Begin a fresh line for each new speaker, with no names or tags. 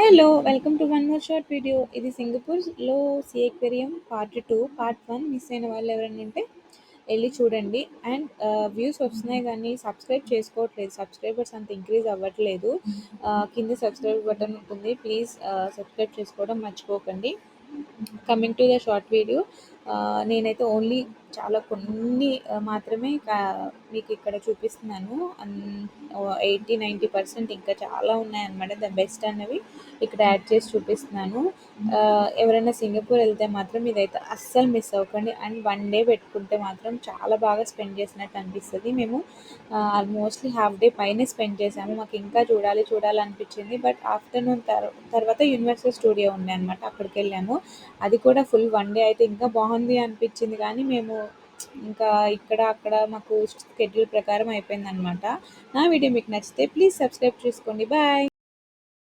Hello! Welcome to one more short video. ఇది సింగపూర్‌లో sea aquarium part 2, part 1 miss అయిన వాళ్ళు ఎవరైనా ఉంటే ఎళ్లి చూడండి. అండ్ వ్యూస్ వస్తున్నాయి గానీ సబ్స్క్రైబ్ చేసుకోవట్లేదు. సబ్స్క్రైబర్స్ అంత ఇంక్రీజ్ అవ్వట్లేదు. కింద సబ్స్క్రైబ్ బటన్ ఉంటుంది. ప్లీజ్ సబ్స్క్రైబ్ చేసుకోవడం మర్చిపోకండి. Coming to the short video, నేనైతే ఓన్లీ చాలా కొన్ని మాత్రమే మీకు ఇక్కడ చూపిస్తున్నాను. 80-90% ఇంకా చాలా ఉన్నాయన్నమాట. ద బెస్ట్ అన్నవి ఇక్కడ యాడ్ చేసి చూపిస్తున్నాను. ఎవరైనా సింగపూర్ వెళ్తే మాత్రం ఇదైతే అస్సలు మిస్ అవ్వకండి. అండ్ వన్ డే పెట్టుకుంటే మాత్రం చాలా బాగా స్పెండ్ చేసినట్టు అనిపిస్తుంది. మేము ఆల్మోస్ట్లీ హాఫ్ డే పైనే స్పెండ్ చేసాము. మాకు ఇంకా చూడాలనిపించింది. బట్ ఆఫ్టర్నూన్ తర్వాత యూనివర్సల్ స్టూడియో ఉండే అనమాట, అక్కడికి వెళ్ళాము. అది కూడా ఫుల్ వన్ డే అయితే ఇంకా బాగుంది అనిపించింది. కానీ మేము ఇంకా ఇక్కడ అక్కడ మాకు షెడ్యూల్ ప్రకారం అయిపోయిందనమాట. నా వీడియో మీకు నచ్చితే ప్లీజ్ సబ్స్క్రైబ్ చేసుకోండి. బాయ్.